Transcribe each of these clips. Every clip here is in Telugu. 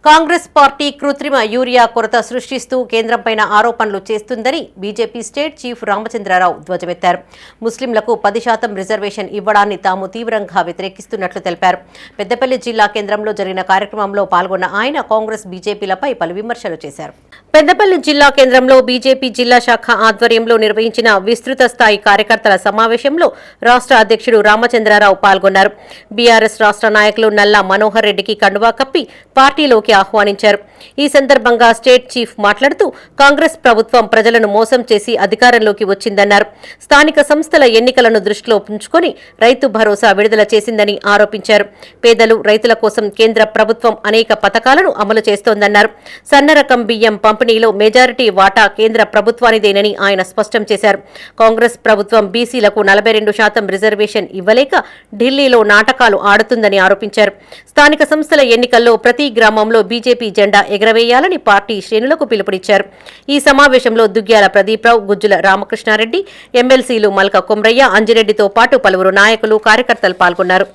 కాంగ్రెస్ పార్టీ కృత్రిమ యూరియా కొరత సృష్టిస్తూ కేంద్రంపైన ఆరోపణలు చేస్తుందని బీజేపీ స్టేట్ చీఫ్ రామచంద్రరావు ధ్వజమెత్తారు. ముస్లింలకు 10% రిజర్వేషన్ ఇవ్వడాన్ని తాము తీవ్రంగా వ్యతిరేకిస్తున్నట్లు తెలిపారు. పెద్దపల్లి జిల్లా కేంద్రంలో జరిగిన కార్యక్రమంలో పాల్గొన్న ఆయన కాంగ్రెస్ బీజేపీలపై పలు విమర్శలు చేశారు. పెద్దపల్లి జిల్లా కేంద్రంలో బీజేపీ జిల్లా శాఖ ఆధ్వర్యంలో నిర్వహించిన విస్తృత స్థాయి కార్యకర్తల సమావేశంలో రాష్ట్ర అధ్యక్షుడు రామచంద్రరావు పాల్గొన్నారు. బీఆర్ఎస్ రాష్ట్ర నాయకులు నల్లా మనోహర్ రెడ్డికి కండువా కప్పి పార్టీలోకి ఆహ్వానించారు. ఈ సందర్భంగా స్టేట్ చీఫ్ మాట్లాడుతూ కాంగ్రెస్ ప్రభుత్వం ప్రజలను మోసం చేసి అధికారంలోకి వచ్చిందన్నారు. స్థానిక సంస్థల ఎన్నికలను దృష్టిలో ఉంచుకొని రైతు భరోసా విడుదల చేసిందని ఆరోపించారు. పేదలు రైతుల కోసం కేంద్ర ప్రభుత్వం అనేక పథకాలను అమలు చేస్తోందన్నారు. సన్నరకం బియ్యం పంపిణీలో మెజారిటీ వాటా కేంద్ర ప్రభుత్వానిదేనని ఆయన స్పష్టం చేశారు. కాంగ్రెస్ ప్రభుత్వం బీసీలకు 42% రిజర్వేషన్ ఇవ్వలేక ఢిల్లీలో నాటకాలు ఆడుతుందని ఆరోపించారు. స్థానిక సంస్థల ఎన్నికల్లో ప్రతి గ్రామంలో బీజేపీ జెండా ఎగరవేయాలని పార్టీ శ్రేణులకు పిలుపునిచ్చారు. ఈ సమావేశంలో దుగ్గ్యాల ప్రదీప్రావు, గుజ్జుల రామకృష్ణారెడ్డి, ఎమ్మెల్సీలు మల్క కొమ్రయ్య, అంజిరెడ్డితో పాటు పలువురు నాయకులు, కార్యకర్తలు పాల్గొన్నారు.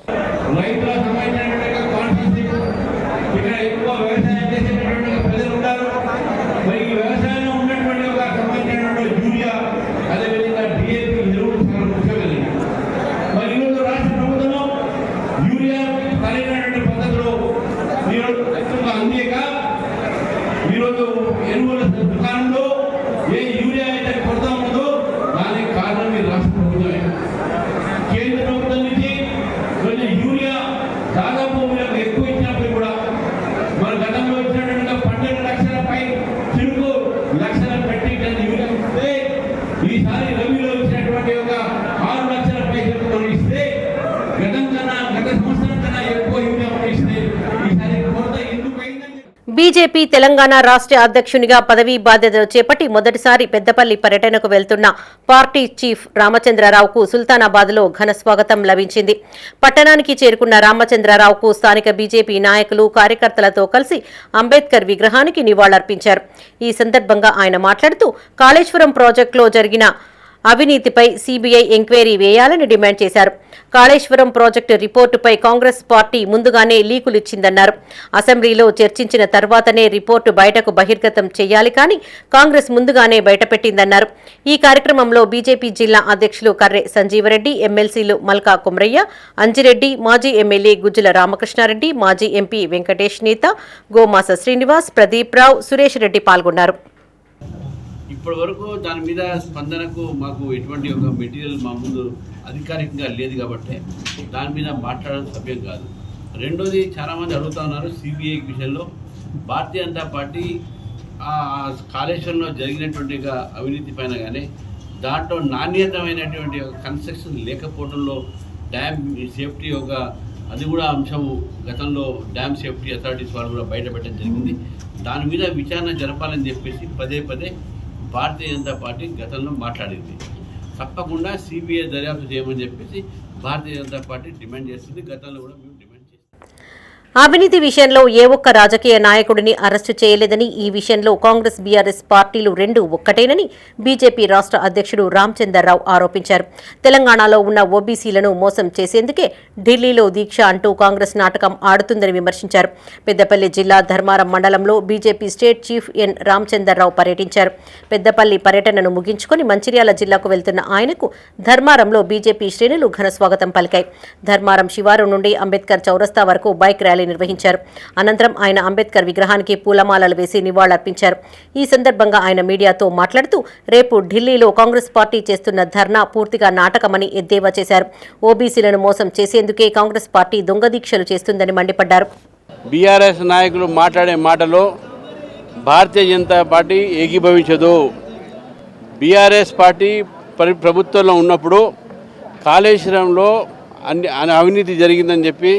ఈరోజు ఎరువుల దుకాణంలో ఏ యూరియా అయితే కొరత ఉందో దానికి కారణం ఈ రాష్ట్ర ప్రభుత్వమే. కేంద్ర ప్రభుత్వం నుంచి కొన్ని యూరియా దాదాపు ఎక్కువ ఇచ్చినప్పుడు కూడా మన గతంలో ఇచ్చినట్టుగా 12 లక్షలపై చిరుకు లక్షల పెట్టి యూరియా ఇస్తే ఈసారి రబీలో ఇచ్చినటువంటి ఒక 6 లక్షలపై మనం ఇస్తే గత సంవత్సరం కన్నా ఎక్కువ యూరియా ఇస్తే ఈసారి కొరత ఎందుకు అయిందని బీజేపీ తెలంగాణ రాష్ట్ర అధ్యక్షునిగా పదవీ బాధ్యతలు చేపట్టి మొదటిసారి పెద్దపల్లి పర్యటనకు వెళ్తున్న పార్టీ చీఫ్ రామచంద్రరావుకు సుల్తానాబాద్లో ఘన స్వాగతం లభించింది. పట్టణానికి చేరుకున్న రామచంద్రరావుకు స్థానిక బీజేపీ నాయకులు, కార్యకర్తలతో కలిసి అంబేద్కర్ విగ్రహానికి నివాళులర్పించారు. ఈ సందర్భంగా ఆయన మాట్లాడుతూ కాళేశ్వరం ప్రాజెక్టులో జరిగిన అవినీతిపై సీబీఐ ఎంక్వైరీ వేయాలని డిమాండ్ చేశారు. కాళేశ్వరం ప్రాజెక్టు రిపోర్టుపై కాంగ్రెస్ పార్టీ ముందుగానే లీకులిచ్చిందన్నారు. అసెంబ్లీలో చర్చించిన తర్వాతనే రిపోర్టు బయటకు బహిర్గతం చేయాలి కానీ కాంగ్రెస్ ముందుగానే బయటపెట్టిందన్నారు. ఈ కార్యక్రమంలో బీజేపీ జిల్లా అధ్యక్షులు కర్రె సంజీవరెడ్డి, ఎమ్మెల్సీలు మల్కా కొమ్రయ్య, అంజిరెడ్డి, మాజీ ఎమ్మెల్యే గుజ్జుల రామకృష్ణారెడ్డి, మాజీ ఎంపీ వెంకటేష్ నేత, గోమాస శ్రీనివాస్, ప్రదీప్ రావు, సురేష్ రెడ్డి పాల్గొన్నారు. ఇప్పటి వరకు దాని మీద స్పందనకు మాకు ఎటువంటి ఒక మెటీరియల్ మా ముందు అధికారికంగా లేదు కాబట్టి దాని మీద మాట్లాడడం సభ్యం కాదు. రెండోది, చాలామంది అడుగుతా ఉన్నారు సిబిఐ విషయంలో. భారతీయ జనతా పార్టీ కాళేశ్వరంలో జరిగినటువంటి అవినీతి పైన కానీ దాంట్లో నాణ్యతమైనటువంటి కన్స్ట్రక్షన్ లేకపోవడంలో డ్యామ్ సేఫ్టీ అది కూడా అంశం గతంలో డ్యామ్ సేఫ్టీ అథారిటీస్ వాళ్ళు కూడా బయటపెట్టడం జరిగింది. దాని మీద విచారణ జరపాలని చెప్పేసి పదే పదే భారతీయ జనతా పార్టీ గతంలో మాట్లాడింది. తప్పకుండా సిబిఐ దర్యాప్తు చేయమని చెప్పేసి భారతీయ జనతా పార్టీ డిమాండ్ చేస్తుంది. గతంలో కూడా మేము డిమాండ్ చేస్తాం. అవినీతి విషయంలో ఏ ఒక్క రాజకీయ నాయకుడిని అరెస్టు చేయలేదని, ఈ విషయంలో కాంగ్రెస్ బీఆర్ఎస్ పార్టీలు రెండూ ఒక్కటేనని బీజేపీ రాష్ట్ర అధ్యక్షుడు రామచంద్రరావు ఆరోపించారు. తెలంగాణలో ఉన్న ఓబీసీలను మోసం చేసేందుకే ఢిల్లీలో దీక్ష అంటూ కాంగ్రెస్ నాటకం ఆడుతుందని విమర్శించారు. పెద్దపల్లి జిల్లా ధర్మారం మండలంలో బీజేపీ స్టేట్ చీఫ్ ఎన్ రామచంద్రరావు పర్యటించారు. పెద్దపల్లి పర్యటనను ముగించుకొని మంచిర్యాల జిల్లాకు వెళ్తున్న ఆయనకు ధర్మారంలో బీజేపీ శ్రేణులు ఘన స్వాగతం పలికాయి. ధర్మారం శివారు నుండి అంబేద్కర్ చౌరస్తా వరకు బైక్ ర్యాలీ నిర్వహించారు. అనంతరం ఆయన అంబేద్కర్ విగ్రహానికి పూలమాలలు వేసి నివాళులర్పించారు. ఈ సందర్భంగా ఆయన మీడియాతో మాట్లాడుతూ రేపు ఢిల్లీలో కాంగ్రెస్ పార్టీ చేస్తున్న ధర్నా పూర్తిగా నాటకమని ఎద్దేవా చేశారు. ఓబీసీలను మోసం చేసేందుకే కాంగ్రెస్ పార్టీ దొంగ దీక్షలు చేస్తుందని మండిపడ్డారు. బీఆర్ఎస్ నాయకులు మాట్లాడే మాటలో Bharatiya Janata party ఏకీభవించదు. BRS party ప్రభుత్వంలో ఉన్నప్పుడు కాళేశ్వరంలో అవినీతి జరిగిందని చెప్పి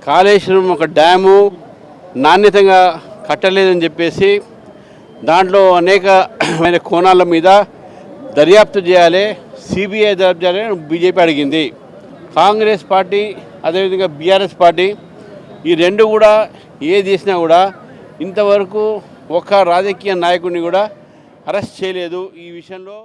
కాళేశ్వరం ఒక డ్యాము నాణ్యతంగా కట్టలేదని చెప్పేసి దాంట్లో అనేకమైన కోణాల మీద దర్యాప్తు చేయాలి, సిబిఐ దర్యాప్తు చేయాలని బీజేపీ అడిగింది. కాంగ్రెస్ పార్టీ అదేవిధంగా బీఆర్ఎస్ పార్టీ ఈ రెండు కూడా ఏది చేసినా కూడా ఇంతవరకు ఒక్క రాజకీయ నాయకుడిని కూడా అరెస్ట్ చేయలేదు. ఈ విషయంలో